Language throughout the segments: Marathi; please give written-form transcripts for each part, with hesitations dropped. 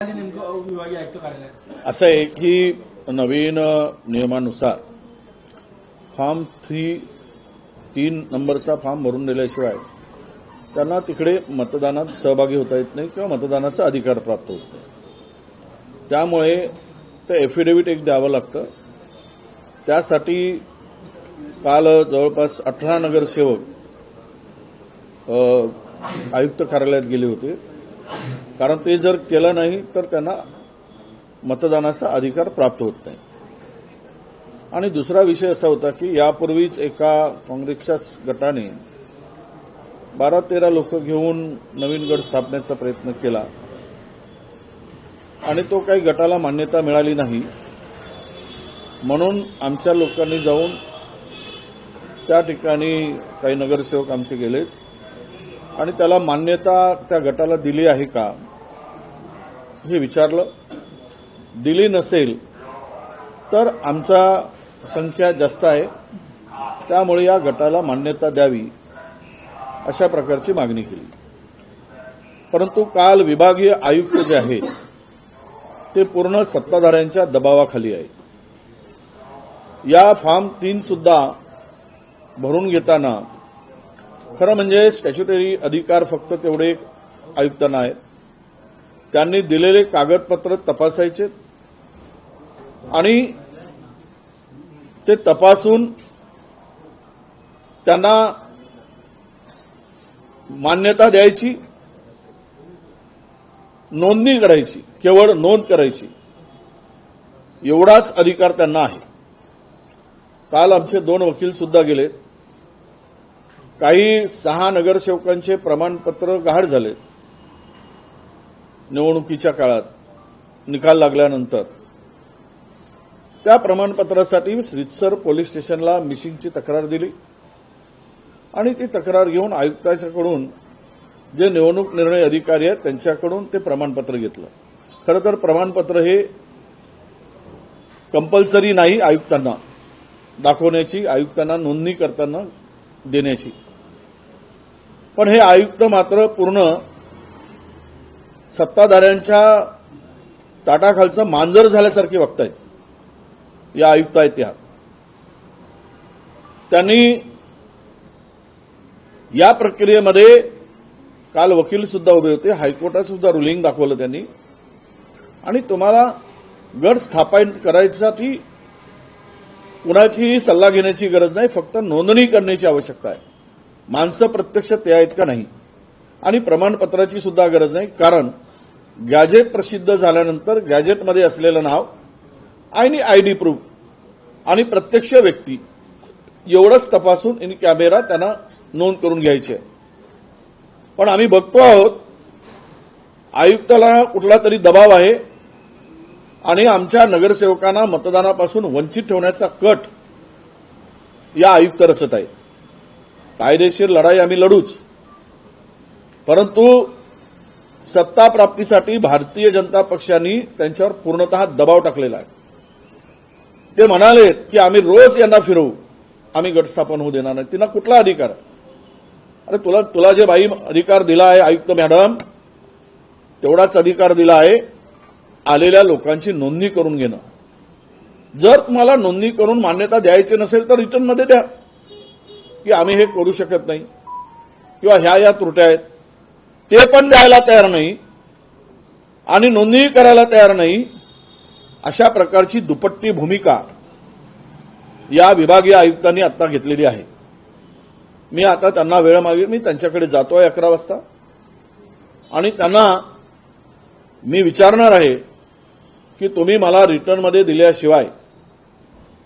विभागीय आयुक्त कार्यालय असं आहे की नवीन नियमानुसार फॉर्म 3 नंबरचा फॉर्म भरून दिल्याशिवाय त्यांना तिकडे मतदानात सहभागी होता येत नाही किंवा मतदानाचा अधिकार प्राप्त होत नाही। त्यामुळे ते एफिडेव्हिट एक द्यावं लागतं। त्यासाठी काल जवळपास 18 नगरसेवक आयुक्त कार्यालयात गेले होते, कारण ते जर केलं नाही तर त्यांना मतदानाचा अधिकार प्राप्त होत नाही। आणि दुसरा विषय असा होता की यापूर्वीच एका काँग्रेसच्या गटाने 12-13 लोक घेऊन नवीन गट स्थापनेचा प्रयत्न केला आणि तो काही गटाला मान्यता मिळाली नाही, म्हणून आमच्या लोकांनी जाऊन त्या ठिकाणी काही नगरसेवक आमचे गेले आणि त्याला मान्यता त्या गटाला दिली आहे का हे विचारलं। दिली नसेल तर आमचा संख्या जास्त आहे, त्यामुळे या गटाला मान्यता द्यावी अशा प्रकारची मागणी केली। परंतु काल विभागीय आयुक्त जे आहेत ते पूर्ण सत्ताधाऱ्यांच्या दबावाखाली आहे। या फॉर्म 3 सुद्धा भरून घेताना खरं म्हणजे स्टॅच्युटरी अधिकार फक्त तेवढे आयुक्तांना आहेत। त्यांनी दिलेले कागदपत्र तपासायचे आणि ते तपासून त्यांना मान्यता द्यायची, नोंदणी करायची, केवळ नोंद करायची, एवढाच अधिकार त्यांना आहे। काल आमचे 2 वकील सुद्धा गेले। काही 6 नगरसेवकांचे प्रमाणपत्र गहाळ झाले निवडणुकीच्या काळात निकाल लागल्यानंतर। त्या प्रमाणपत्रासाठी रितसर पोलीस स्टेशनला मिसिंगची तक्रार दिली आणि ती तक्रार घेऊन आयुक्तांच्याकडून जे निवडणूक निर्णय अधिकारी आहेत त्यांच्याकडून ते प्रमाणपत्र घेतलं। खरं तर प्रमाणपत्र हे कंपल्सरी नाही आयुक्तांना दाखवण्याची, आयुक्तांना नोंदणी करताना देण्याची, पण हे आयुक्त मात्र पूर्ण सत्ताधाऱ्यांच्या ताटाखालचं मांजर झाल्यासारखे वागतायत। या आयुक्त आहेत त्यांनी या प्रक्रियेमध्ये काल वकील सुद्धा उभे होते, हायकोर्टात सुद्धा रुलिंग दाखवलं त्यांनी। आणि तुम्हाला गट स्थापन करायसाठी कुणाची सल्ला घेण्याची गरज नाही, फक्त नोंदणी करण्याची आवश्यकता आहे। माणसं प्रत्यक्ष ते आहेत का नाही आणि प्रमाणपत्राची सुद्धा गरज नाही, कारण गॅजेट प्रसिद्ध झाल्यानंतर गॅजेटमध्ये असलेलं नाव आणि आयडी प्रूफ आणि प्रत्यक्ष व्यक्ती एवढंच तपासून इन कॅमेरा त्यांना नोंद करून घ्यायची आहे। पण आम्ही बघतो आहोत आयुक्ताला कुठला तरी दबाव आहे आणि आमच्या नगरसेवकांना मतदानापासून वंचित ठेवण्याचा कट या आयुक्त रचत आहेत। कायदेशीर लढाई आम्ही लढूच, परंतु सत्ता प्राप्तीसाठी भारतीय जनता पक्षाने त्यांच्यावर पूर्णतः दबाव टाकलेला आहे। ते म्हणाले की आम्ही रोज यांना फिरवू, आम्ही गट स्थापन होऊ देणार नाही। तिला कुठला अधिकार? अरे तुला जे बाई अधिकार दिला आहे आयुक्त मॅडम, तेवढाच अधिकार दिला आहे आलेल्या लोकांची नोंदणी करून घेणं। जर तुम्हाला नोंदणी करून मान्यता द्यायची नसेल तर रिटर्नमध्ये द्या की आम्ही हे करू शकत नाही किंवा ह्या त्रुट्या आहेत, ते पण द्यायला तयार नाही आणि नोंदणी करायला तयार नाही। अशा प्रकारची दुपट्टी भूमिका या विभागीय आयुक्तांनी आता घेतलेली आहे। मी आता त्यांना वेळ मागेल, मी त्यांच्याकडे जातोय 11 वाजता आणि त्यांना मी विचारणार आहे की तुम्ही मला रिटर्नमध्ये दिल्याशिवाय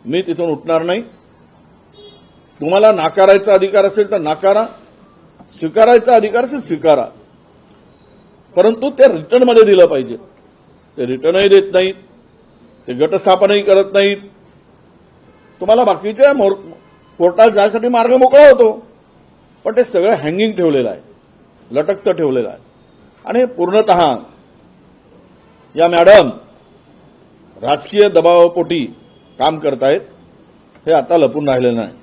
मी तिथून उठणार नाही। तुम्हाला नाकारायचा अधिकार असेल तर नाकारा, स्वीकारायचा अधिकार असेल स्वीकारा, परंतु ते रिटर्नमध्ये दिलं पाहिजे। ते रिटर्नही देत नाहीत, ते गटस्थापनही करत नाहीत। तुम्हाला बाकीच्या कोर्टात जाण्यासाठी मार्ग मोकळा होतो, पण ते सगळं हँगिंग ठेवलेलं आहे, लटकतं ठेवलेलं आहे। आणि पूर्णतः या मॅडम राजकीय दबावापोटी काम करतायत, हे आता लपून राहिलेलं नाही।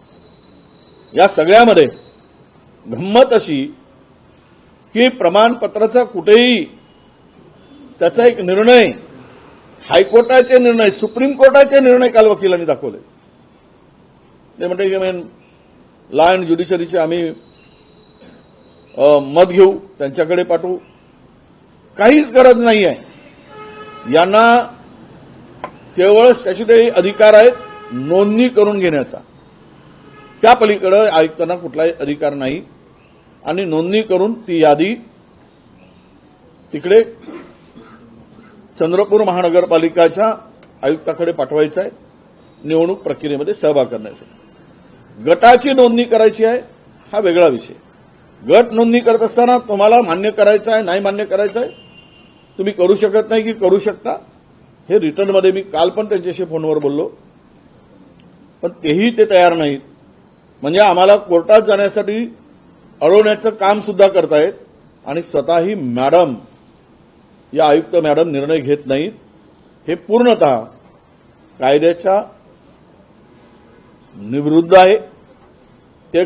या सगळ्यामध्ये गंमत अशी की प्रमाणपत्राचा कुठेही त्याचा एक निर्णय, हायकोर्टाचे निर्णय, सुप्रीम कोर्टाचे निर्णय काल वकिलांनी दाखवले. ते म्हणते की लॉ अँड ज्युडिशरीचे आम्ही मत घेऊ, त्यांच्याकडे पाठवू. काहीच गरज नाही आहे. यांना केवळ स्टॅच्युटरी अधिकार आहेत नोंदणी करून घेण्याचा. त्या पलीकडे आयुक्तांना कुठलाही अधिकार नाही. आणि नोंदणी करून ती यादी तिकडे चंद्रपूर महानगरपालिकाच्या आयुक्ताकडे पाठवायचं आहे निवडणूक प्रक्रियेमध्ये सहभाग करण्यासाठी. गटाची नोंदणी करायची आहे हा वेगळा विषय. गट नोंदणी करत असताना तुम्हाला मान्य करायचं आहे, नाही मान्य करायचं आहे, तुम्ही करू शकत नाही की करू शकता, हे रिटर्नमध्ये मी काल पण त्यांच्याशी फोनवर बोललो. पण तेही ते तयार नाहीत. म्हणजे आम्हाला कोर्टात जाण्यासाठी अडवण्याचं काम सुद्धा करतायत. आणि स्वतःही मॅडम, या आयुक्त मॅडम निर्णय घेत नाहीत. हे पूर्णतः कायद्याच्या विरुद्ध आहे. ते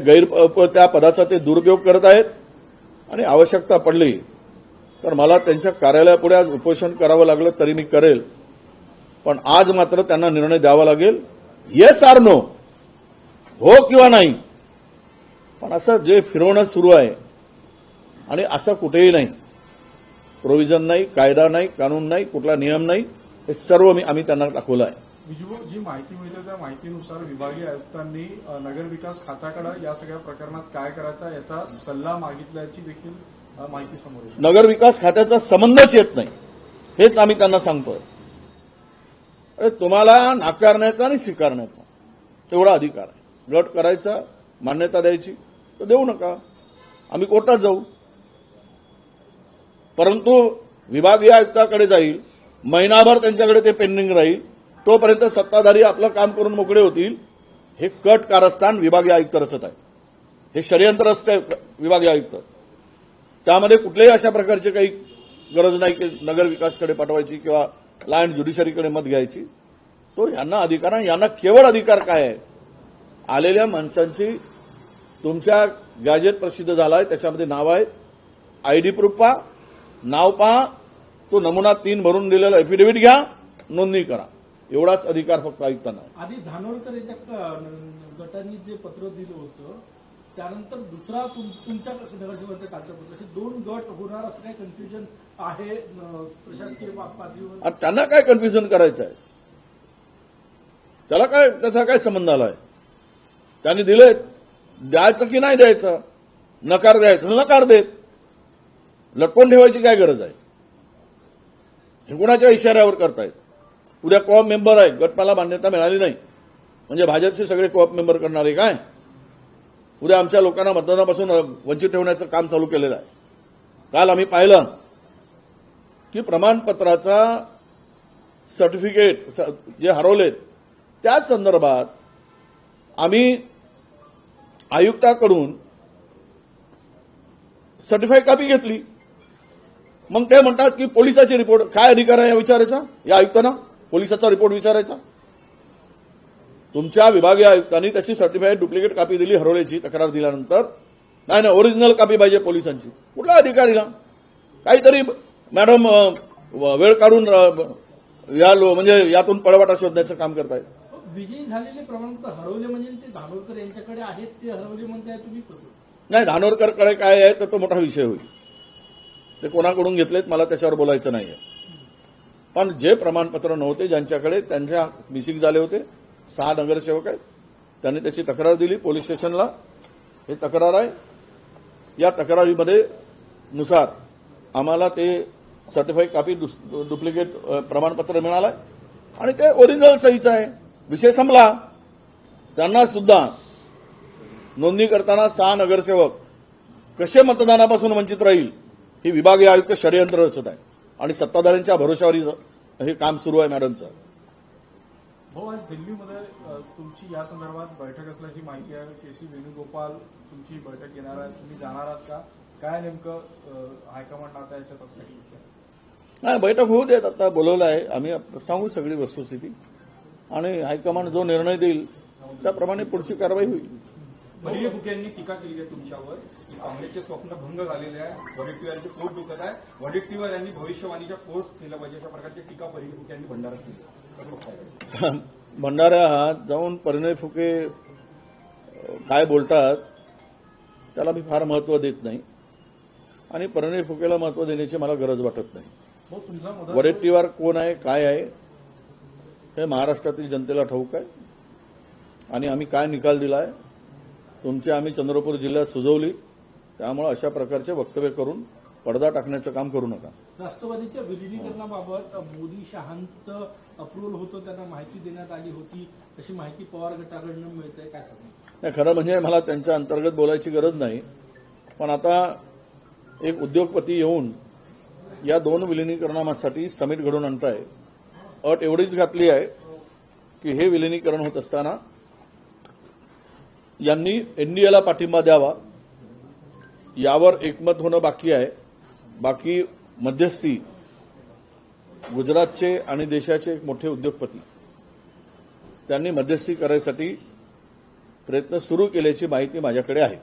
त्या पदाचा ते दुरुपयोग करत आहेत. आणि आवश्यकता पडली तर मला त्यांच्या कार्यालयापुढे आज उपोषण करावं लागलं तरी मी करेल. पण आज मात्र त्यांना निर्णय द्यावा लागेल, येस आर नो, हो किंवा नाही. पण असं जे फिरवणं सुरू आहे आणि असं कुठेही नाही, प्रोव्हिजन नाही, कायदा नाही, कानून नाही, कुठला नियम नाही, हे सर्व आम्ही त्यांना दाखवलं आहे. जी माहिती मिळते त्या माहितीनुसार विभागीय आयुक्तांनी नगरविकास खात्याकडे या सगळ्या प्रकरणात काय करायचा याचा सल्ला मागितल्याची देखील माहिती समोर येते. नगरविकास खात्याचा संबंधच येत नाही, हेच आम्ही त्यांना सांगतोय. अरे तुम्हाला नाकारण्याचा आणि स्वीकारण्याचा तेवढा अधिकार आहे. गट करायचा, मान्यता द्यायची तर देऊ नका, आम्ही कोर्टात जाऊ. परंतु विभागीय आयुक्ताकडे जाईल, महिनाभर त्यांच्याकडे ते पेंडिंग राहील, तोपर्यंत सत्ताधारी आपलं काम करून मोकळे होतील. हे कट कारस्थान विभागीय आयुक्त रचत आहे. हे षडयंत्र असते विभागीय आयुक्त. त्यामध्ये कुठल्याही अशा प्रकारची काही गरज नाही की नगरविकासकडे पाठवायची किंवा लॉ अँड ज्युडिशरीकडे मत घ्यायची. तो यांना अधिकार आहे. यांना केवळ अधिकार काय आहे, आलेल्या माणसांची तुमच्या गॅजेट प्रसिद्ध झाला आहे, त्याच्यामध्ये नाव आहे, आयडी प्रूफ पहा, नाव पहा, तो नमुना 3 भरून दिलेला एफिडेव्हिट घ्या, नोंदणी करा. एवढाच अधिकार फक्त आयुक्तांना आहे. आधी धानोरकर यांच्या गटांनी जे पत्र दिलं होतं त्यानंतर दुसरा तुमच्या नगरसेवकांचं कालचं पत्र, असे 2 गट होणार असं काही कन्फ्युजन आहे प्रशासकीय पातळीवर. त्यांना काय कन्फ्युजन करायचं आहे, त्याला काय, त्याचा काय संबंध आलाय. त्यांनी दिलेत, द्यायचं की नाही द्यायचं, नकार द्यायचं नकार देत, लटकून ठेवायची काय गरज आहे. हे कुणाच्या इशाऱ्यावर करतायत. उद्या कोऑप मेंबर आहे, गटाला मान्यता मिळाली नाही म्हणजे भाजपचे सगळे कोऑप मेंबर करणारे काय. उद्या आमच्या लोकांना मतदानापासून वंचित ठेवण्याचं काम चालू केलेलं आहे. काल आम्ही पाहिलं की प्रमाणपत्राचा सर्टिफिकेट जे हरवलेत त्या संदर्भात आम्ही आयुक्ताकडून सर्टिफाईड कॉपी घेतली. मग ते म्हणतात की पोलिसाची रिपोर्ट. काय अधिकार आहे या विचारायचा, या आयुक्तांना पोलिसाचा रिपोर्ट विचारायचा. तुमच्या विभागीय आयुक्तांनी त्याची सर्टिफाईड डुप्लिकेट कॉपी दिली हरवल्याची तक्रार दिल्यानंतर. नाही ओरिजिनल कॉपी पाहिजे पोलिसांची. कुठला अधिकारीला काहीतरी मॅडम वेळ काढून म्हणजे यातून पळवाटा शोधण्याचं काम करतायत. विजयी झालेले प्रमाणपत्र हरवले म्हणजे ते धानोरकर यांच्याकडे आहेत, ते हरवले म्हणताय तुम्ही. नाही, धानोरकरकडे काय आहे तर तो मोठा विषय होईल. ते कोणाकडून घेतलेत मला त्याच्यावर बोलायचं नाहीये. पण जे प्रमाणपत्र नव्हते ज्यांच्याकडे, त्यांच्या मिसिंग झाले होते, 6 नगरसेवक आहेत, त्यांनी त्याची तक्रार दिली पोलीस स्टेशनला. हे तक्रार आहे. या तक्रारीमध्ये नुसार आम्हाला ते सर्टिफाईड कॉपी डुप्लिकेट प्रमाणपत्र मिळालंय आणि ते ओरिजिनल सहीचं आहे. विषय संपला. त्यांना सुद्धा नोंदणी करताना 6 नगरसेवक कसे मतदानापासून वंचित राहील ही विभागीय आयुक्त षडयंत्र रचत आहे आणि सत्ताधाऱ्यांच्या भरोशावर हे काम सुरू आहे मॅडमचं. भाऊ, आज दिल्लीमध्ये तुमची या संदर्भात बैठक असल्याची माहिती आहे. केसी वेणुगोपाल तुमची बैठक घेणार आहे, तुम्ही जाणार आहात का? काय नेमकं हायकमांड आता याच्यात असल्याची नाही, बैठक होऊ देत. आता बोलवलं आहे, आम्ही सांगू सगळी वस्तुस्थिती आणि हायकमांड जो निर्णय देईल त्याप्रमाणे पुढची कारवाई होईल. बर्गे फुके यांनी टीका केली आहे तुमच्यावर की काँग्रेसचे स्वप्न भंग झालेले आहे, वडेट्टीवारांचे पोट दुखत आहे, वडेट्टीवार यांनी भविष्यवाणीच्या कोर्स केला पाहिजे, अशा प्रकारची टीका बर्गे फुके यांनी भंडारा केली. भंडाऱ्यात जाऊन परिणय फुके काय बोलतात त्याला मी फार महत्व देत नाही आणि परिणय फुकेला महत्व देण्याची मला गरज वाटत नाही. हो, तुमचा मुद्दा वडेट्टीवार कोण आहे, काय आहे हे महाराष्ट्रातील जनतेला ठाऊक आहे आणि आम्ही काय निकाल दिलाय तुमची आम्ही चंद्रपूर जिल्ह्यात सुचवली. त्यामुळे अशा प्रकारचे वक्तव्य करून पडदा टाकण्याचं काम करू नका. राष्ट्रवादीच्या विलिनीकरणाबाबत मोदी शहांचं अप्रुव्हल होतं, त्यांना माहिती देण्यात आली होती, अशी माहिती पवार गटाकडनं मिळते, काय सांगणार? नाही, खरं म्हणजे मला त्यांच्या अंतर्गत बोलायची गरज नाही, पण आता एक उद्योगपती येऊन या 2 विलिनीकरणासाठी समिट घडवून आणताय. अट एवढीच घातली आहे की हे विलिनीकरण होत असताना यांनी एनडीएला पाठिंबा द्यावा, यावर एकमत होणं बाकी आहे. बाकी मध्यस्थी गुजरातचे आणि देशाचे एक मोठे उद्योगपती त्यांनी मध्यस्थी करायसाठी प्रयत्न सुरू केल्याची माहिती माझ्याकडे आहे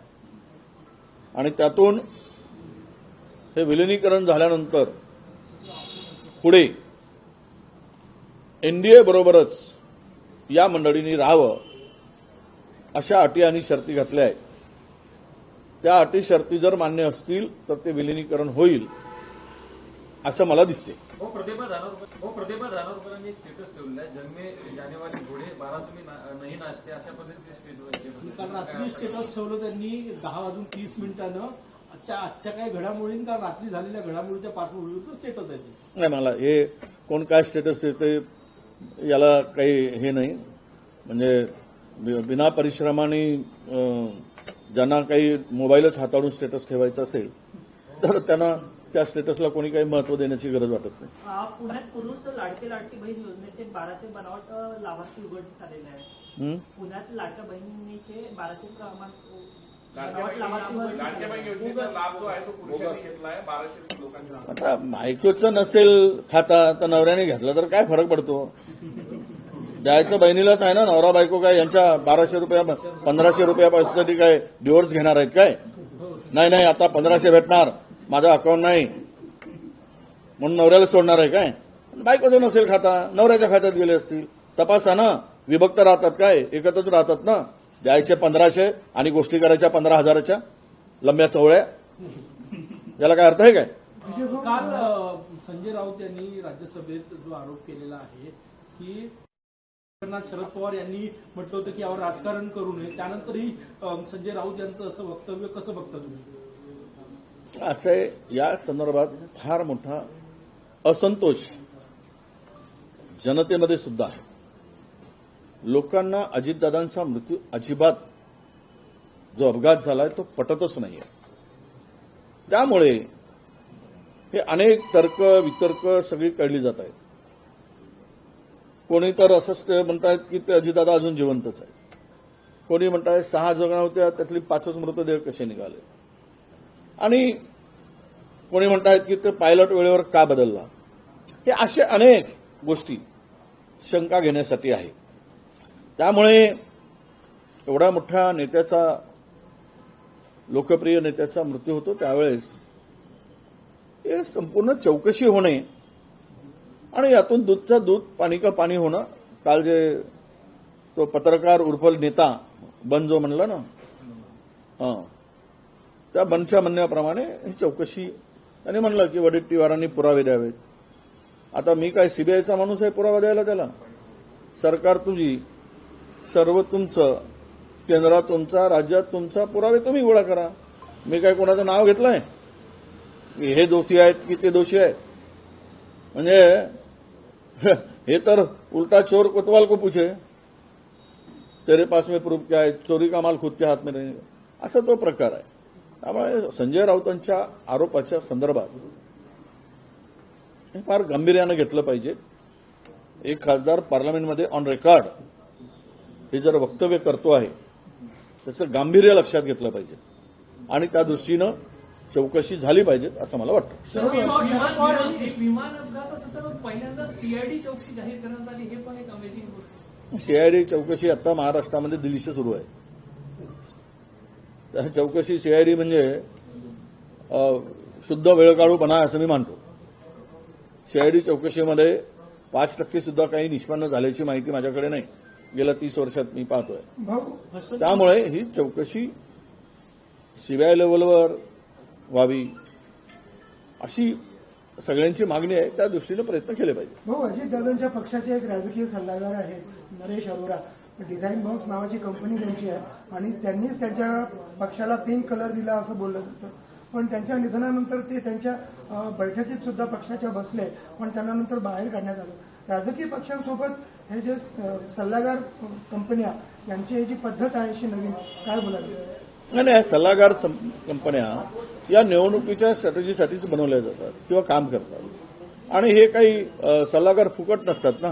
आणि त्यातून हे विलिनीकरण झाल्यानंतर पुढे एनडीए बरोबरच या मंडळींनी राहावं अशा अटी आणि शर्ती घातल्या आहेत. त्या अटी शर्ती जर मान्य असतील तर ते विलिनीकरण होईल असं मला दिसते. प्रदीप रानोरकरांनी एक स्टेटस ठेवलेलं आहे, जन्मे जानेवारी घोडे 12 तुम्ही नाही नाचते, अशा पद्धतीचे काल रात्री स्टेटस ठेवलं त्यांनी 10:30 आजच्या काही घडामोडी, काल रात्री झालेल्या घडामोडीच्या पार्श्वभूमीवर स्टेटस आहे ते. नाही, मला हे कोण काय स्टेटस देते याला काही हे नाही. म्हणजे बिना परिश्रमाने ज्यांना काही मोबाईलच हाताळून स्टेटस ठेवायचं असेल तर त्यांना त्या स्टेटसला कोणी काही महत्व देण्याची गरज वाटत नाही. पुण्यात पुरुष लाडके लाडकी बहीण योजनेचे 1200 बनावट लाभार्थी उघडकीस आलेले आहेत. पुण्यात लाडक्या बहिणीचे 1200 बनावट लाभार्थी योजनेचा लाभ जो आहे तो पुरुषांनी घेतला आहे, 1200 लोकांच्या. आता बायकोचं नसेल खाता तर नवऱ्याने घेतला तर काय फरक पडतो? द्यायचं बहिणीलाच आहे ना. नवरा बायको काय यांच्या 1500 रुपयापासून काय डिव्होर्स घेणार आहेत काय? नाही, आता 1500 भेटणार, माझा अकाउंट नाही म्हणून नवऱ्याला सोडणार आहे काय? बायकोचं नसेल खाता, नवऱ्याच्या खात्यात गेले असतील. तपासा ना, विभक्त राहतात काय, एकत्रच राहतात ना. द्यायचे 1500 आणि गोष्टी करायच्या 15,000च्या लंब्या चवळ्या, याला काय अर्थ आहे काय? काल संजय राऊत यांनी राज्यसभेत जो आरोप केलेला आहे की शरद पवार यांनी म्हटलं होतं की यावर राजकारण करू नये, त्यानंतरही संजय राऊत यांचं असं वक्तव्य कसं बघता तुम्ही? असं आहे, या संदर्भात फार मोठा असंतोष जनतेमध्ये सुद्धा आहे. लोकांना अजितदादांचा मृत्यू अजिबात जो अपघात झालाय तो पटतच नाहीये. त्यामुळे हे अनेक तर्क वितर्क सगळी कळली जात आहेत. कोणी तर असंच म्हणतायत की ते अजितदादा अजून जिवंतच आहेत. कोणी म्हणतायत 6 जगण्या होत्या त्यातली 5च मृतदेह कसे निघाले, आणि कोणी म्हणतायत की ते पायलट वेळेवर का बदलला. हे असे अनेक गोष्टी शंका घेण्यासाठी आहे. त्यामुळे एवढ्या मोठ्या नेत्याचा, लोकप्रिय नेत्याचा मृत्यू होतो त्यावेळेस हे संपूर्ण चौकशी होणे आणि यातून दूधचा दूध पाणी का पाणी होणं. काल जे तो पत्रकार उर्फ नेता बन जो म्हणला ना, त्या बनच्या म्हणण्याप्रमाणे ही चौकशी त्यांनी म्हणलं की वडेट्टीवारांनी पुरावे द्यावेत. आता मी काय सीबीआयचा माणूस आहे पुरावा द्यायला? त्याला सरकार तुझी, सर्व तुमचं, केंद्रात तुमचा, राज्यात तुमचा, पुरावे तुम्ही गोळा करा. मी काय कोणाचं नाव घेतलंय की हे दोषी आहेत की ते दोषी आहेत? म्हणजे हे तर उलटा चोर कोतवाल को पूछे तेरे पास में प्रूफ क्या है, चोरी का माल खुद के हात में नाही, असा तो प्रकार आहे. त्यामुळे संजय राऊतांच्या आरोपाच्या संदर्भात हे फार गांभीर्यानं घेतलं पाहिजे. एक खासदार पार्लमेंटमध्ये ऑन रेकॉर्ड हे जर वक्तव्य करतो आहे त्याचं गांभीर्य लक्षात घेतलं पाहिजे आणि त्या दृष्टीनं चौकशी झाली पाहिजे असं मला वाटतं. विमान अपघातानंतर पहिल्यांदा सीआयडी चौकशी जाहीर करण्यात आली, हे पण एक अमेझिंग गोष्ट. सीआयडी चौकशी आता महाराष्ट्रामध्ये दिल्लीशी सुरू आहे. चौकशी सीआयडी म्हणजे शुद्ध वेळकाळूपणा असं मी मानतो. सीआयडी चौकशीमध्ये 5% सुद्धा काही निष्पन्न झाल्याची माहिती माझ्याकडे नाही. गेल्या 30 वर्षात मी पाहतोय. त्यामुळे ही चौकशी सीबीआय लेव्हलवर व्हावी अशी सगळ्यांची मागणी आहे. त्या दृष्टीने प्रयत्न केले पाहिजे. भाऊ, अजितदादांच्या पक्षाचे एक राजकीय सल्लागार आहेत नरेश अरोरा. डिझाईन बॉक्स नावाची कंपनी त्यांची आहे आणि त्यांनीच त्यांच्या पक्षाला पिंक कलर दिला असं बोललं जातं. पण त्यांच्या निधनानंतर ते त्यांच्या बैठकीत सुद्धा पक्षाच्या बसले, पण त्यांना नंतर बाहेर काढण्यात आलं. राजकीय पक्षांसोबत हे जे सल्लागार कंपन्या यांची ही जी पद्धत आहे अशी नवीन, काय बोलायचं? नाही, सल्लागार कंपन्या या निवडणुकीच्या स्ट्रॅटेजीसाठीच बनवल्या जातात किंवा काम करतात. आणि हे काही सल्लागार फुकट नसतात ना,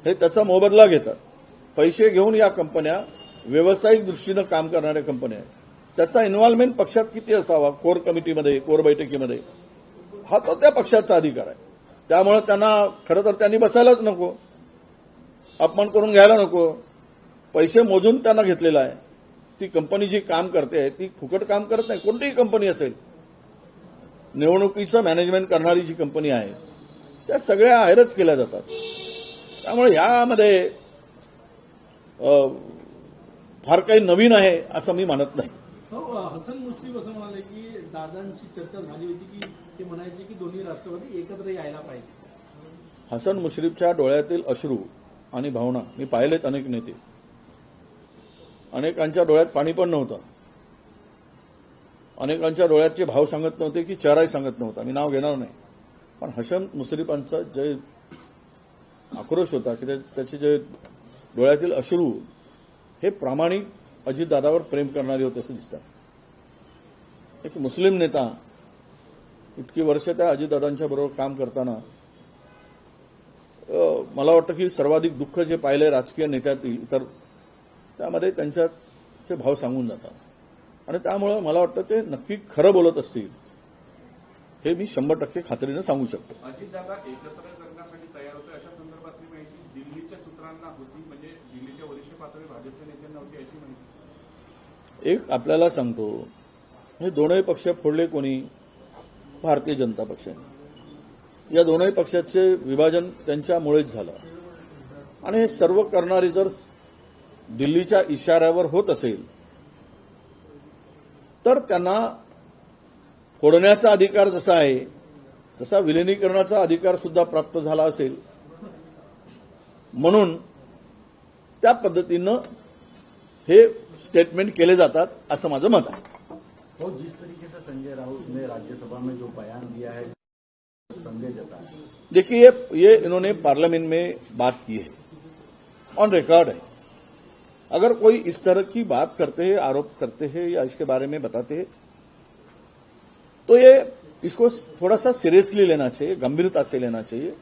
हे त्याचा मोबदला घेतात. पैसे घेऊन या कंपन्या व्यावसायिक दृष्टीनं काम करणाऱ्या कंपन्या आहेत. त्याचा इन्व्हॉल्वमेंट पक्षात किती असावा, कोर कमिटीमध्ये, कोर बैठकीमध्ये, हा तो त्या पक्षाचा अधिकार आहे. त्यामुळे त्यांना खरं तर त्यांनी बसायलाच नको, अपमान करून घ्यायला नको. पैसे मोजून त्यांना घेतलेला आहे. ती कंपनी जी काम करते ती फुकट काम करत नाही. कोणतीही कंपनी असेल, निवडणुकीचं मॅनेजमेंट करणारी जी कंपनी आहे त्या सगळ्या हायरच केल्या जातात. त्यामुळे यामध्ये फार काही नवीन आहे असं मी मानत नाही. हसन मुश्रीफ असं म्हणाले की दादांशी चर्चा झाली होती की ते म्हणायचे की दोन्ही राष्ट्रवादी एकत्र यायला पाहिजे. हसन मुश्रीफच्या डोळ्यातील अश्रू आणि भावना मी पाहिलेत. अनेक नेते, अनेकांच्या डोळ्यात पाणी पण नव्हतं. अनेकांच्या डोळ्याचे भाव सांगत नव्हते की चेहराही सांगत नव्हता. मी नाव घेणार नाही. पण हसन मुश्रीफांचा जे आक्रोश होता की त्याचे जे डोळ्यातील अश्रू हे प्रामाणिक अजितदादावर प्रेम करणारे होते असं दिसतं. एक मुस्लिम नेता इतकी वर्ष त्या अजितदादांच्या बरोबर काम करताना मला वाटतं की सर्वाधिक दुःख जे पाहिले राजकीय नेत्यातील इतर, त्यामध्ये त्यांच्याचे भाव सांगून जातात. आणि त्यामुळे मला वाटतं ते नक्की खरं बोलत असतील हे मी 100% खात्रीनं सांगू शकतो. अजितदादा एकत्र करण्यासाठी तयार होते अशा संदर्भातली माहिती दिल्लीच्या सूत्रांना होती, म्हणजे दिल्लीच्या वरिष्ठ पातळी भाजपच्या नेत्यांना होती अशी माहिती. एक आपल्याला सांगतो, हे दोनही पक्ष फोडले कोणी? भारतीय जनता पक्षाने. या दोनही पक्षाचे विभाजन त्यांच्यामुळेच झालं. आणि हे सर्व करणारे जर दिल्लीच्या इशाऱ्यावर होत असेल तर त्यांना फोडण्याचा अधिकार जसा आहे तसा विलिनीकरणाचा अधिकार सुद्धा प्राप्त झाला असेल. म्हणून त्या पद्धतीनं हे स्टेटमेंट केले जातात असं माझं मत आहे. तो जिस तरीके से संजय राउत ने राज्यसभा में जो बयान दिया है संजय जताया, देखिए ये इन्होंने पार्लियामेंट में बात की है, ऑन रिकॉर्ड है. अगर कोई इस तरह की बात करते हैं, आरोप करते हैं या इसके बारे में बताते हैं तो ये इसको थोड़ा सा सीरियसली लेना चाहिए, गंभीरता से लेना चाहिए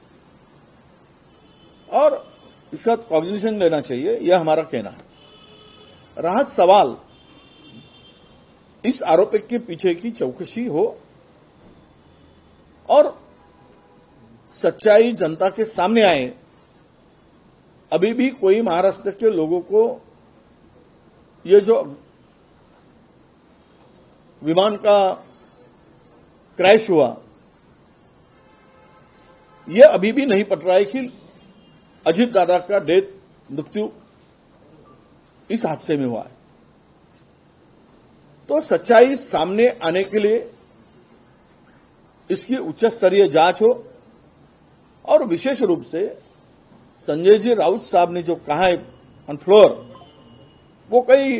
और इसका कॉग्निशन लेना चाहिए. यह हमारा कहना है. रहा सवाल इस आरोप के पीछे की चौकसी हो और सच्चाई जनता के सामने आए. अभी भी कोई महाराष्ट्र के लोगों को ये जो विमान का क्रैश हुआ ये अभी भी नहीं पट रहा है कि अजित दादा का मृत्यु इस हादसे में हुआ है. तो सच्चाई सामने आने के लिए इसकी उच्च स्तरीय जांच हो और विशेष रूप से संजय जी राउत साहब ने जो कहा है ऑन फ्लोर, वो कई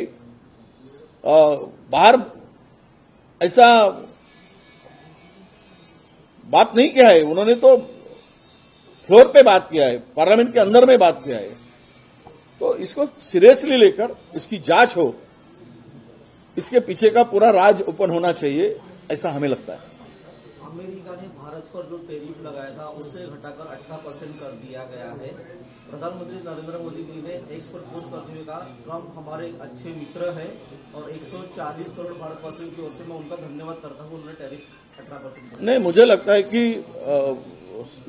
बाहर ऐसा बात नहीं किया है. उन्होंने तो फ्लोर पे बात किया है, पार्लियामेंट के अंदर में बात किया है. तो इसको सीरियसली लेकर इसकी जांच हो, इसके पीछे का पूरा राज ओपन होना चाहिए ऐसा हमें लगता है. अमेरिका ने भारत पर जो टैरिफ लगाया था उसे घटाकर 18% कर दिया गया है. प्रधानमंत्री नरेंद्र मोदी जी ने एक्स पर पोस्ट करते हुए कहा ट्रम्प हमारे अच्छे मित्र है और 140 करोड़ भारतवासियों की ओर से मैं उनका धन्यवाद करता हूं. उन्होंने टैरिफ 18% नहीं, मुझे लगता है कि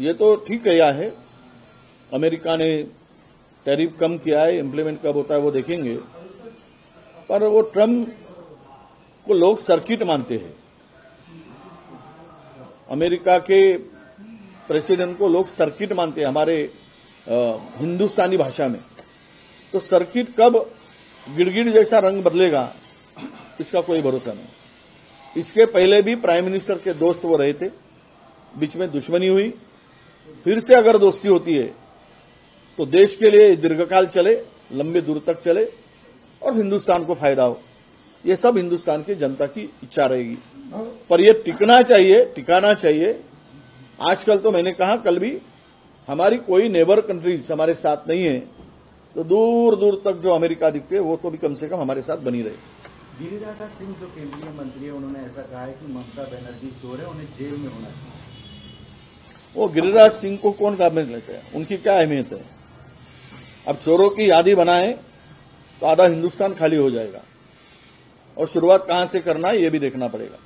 ये तो ठीक किया है. अमेरिका ने टैरिफ कम किया है, इम्प्लीमेंट कब होता है वो देखेंगे. पर वो ट्रम्प को लोग सर्किट मानते हैं। अमेरिका के प्रेसिडेंट को लोग सर्किट मानते हैं हमारे हिंदुस्तानी भाषा में। तो सर्किट कब गिड़गिड़ जैसा रंग बदलेगा इसका कोई भरोसा नहीं। इसके पहले भी प्राइम मिनिस्टर के दोस्त वो रहे थे, बीच में दुश्मनी हुई, फिर से अगर दोस्ती होती है तो देश के लिए दीर्घकाल चले, लंबे दूर तक चले और हिंदुस्तान को फायदा हो। ये सब हिंदुस्तान की जनता की इच्छा रहेगी, पर यह टिकना चाहिए, टिकाना चाहिए। आजकल तो मैंने कहा, कल भी हमारी कोई नेबर कंट्रीज हमारे साथ नहीं है, तो दूर दूर तक जो अमेरिका दिखते वो तो भी कम से कम हमारे साथ बनी रहे। गिरिराज सिंह जो केंद्रीय मंत्री है, उन्होंने ऐसा कहा है कि ममता बनर्जी चोर है, उन्हें जेल में होना चाहिए। वो गिरिराज सिंह को कौन काम में लेते हैं, उनकी क्या अहमियत है? अब चोरों की यादी बनाए तो आधा हिंदुस्तान खाली हो जाएगा, और शुरुआत कहां से करना है ये भी देखना पड़ेगा।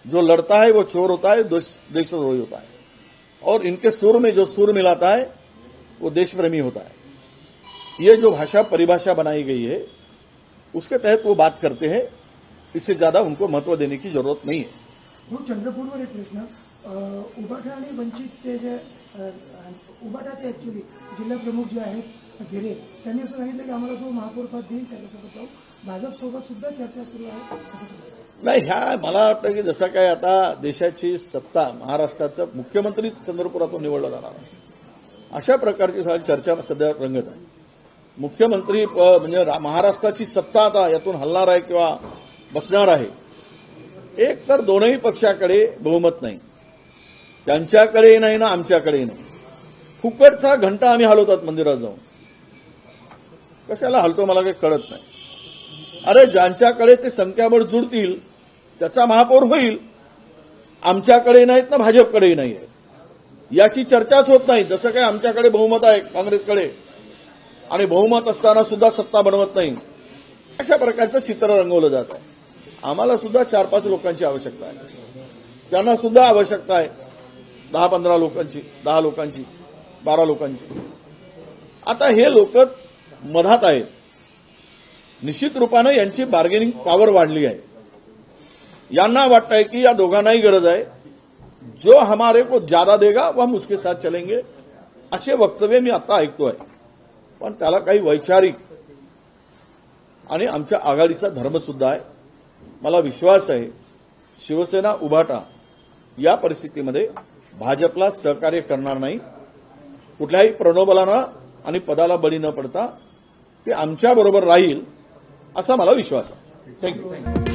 जो लड़ता है वो चोर होता है, देशद्रोही होता है, और इनके सुर में जो सुर मिलाता है वो देशप्रेमी होता है। ये जो भाषा परिभाषा बनाई गई है उसके तहत वो बात करते हैं, इससे ज्यादा उनको महत्व देने की जरूरत नहीं है। हो चंद्रपूरवर एक प्रश्न, उबाठा आणि वंचितचे जे उबाठाचे ऍक्च्युली जिल्हा प्रमुख जे आहेत गिरे, त्यांनी असं सांगितलं की आम्हाला जो महापौर पद देईल त्याच्यासोबत जाऊ, भाजपसोबत सुद्धा चर्चा सुरू आहे। नाही, ह्या मला वाटतं की जसं काय आता देशाची सत्ता महाराष्ट्राचा मुख्यमंत्री चंद्रपुरातून निवडला जाणार आहे, अशा प्रकारची चर्चा सध्या रंगत आहे। मुख्यमंत्री म्हणजे महाराष्ट्राची सत्ता आता यातून हलणार आहे किंवा बसणार आहे। एक तर दोनही पक्षाकडे बहुमत नाही, त्यांच्याकडेही नाही ना आमच्याकडेही नाही। फुकटचा घंटा आम्ही हलवतात मंदिरात जाऊन, कशाला हलतो मला काही कळत नाही। अरे ज्यांच्याकडे ते संख्याबळ जुळतील त्याचा महापौर होईल, आमच्याकडे नाहीत ना भाजपकडेही नाही आहे, याची चर्चाच होत नाही। जसं काय आमच्याकडे बहुमत आहे काँग्रेसकडे, आणि बहुमत असताना सुद्धा सत्ता बनवत नाही, अशा प्रकारचं चित्र रंगवलं जात आहे। आम्हाला सुद्धा 4-5 लोकांची आवश्यकता आहे, त्यांना सुद्धा आवश्यकता आहे 10-15 लोकांची, 10 लोकांची, 12 लोकांची। आता हे लोक मधात आहेत, निश्चित रूपाने यांची बार्गेनिंग पॉवर वाढली आहे। यांना वाटतंय की या दोघांनाही गरज आहे, जो हमारे को ज्यादा देगा वो हम उसके साथ चलेंगे, असे वक्तव्य मी आता ऐकतोय। पण त्याला काही वैचारिक आणि आमच्या आघाडीचा धर्म सुद्धा आहे। मला विश्वास आहे शिवसेना उभाटा या परिस्थितीमध्ये भाजपला सहकार्य करणार नाही। कुठल्याही प्रलोभनाला आणि पदाला बळी न पडता ते आमच्या बरोबर राहील असा मला विश्वास आहे। थँक्यू।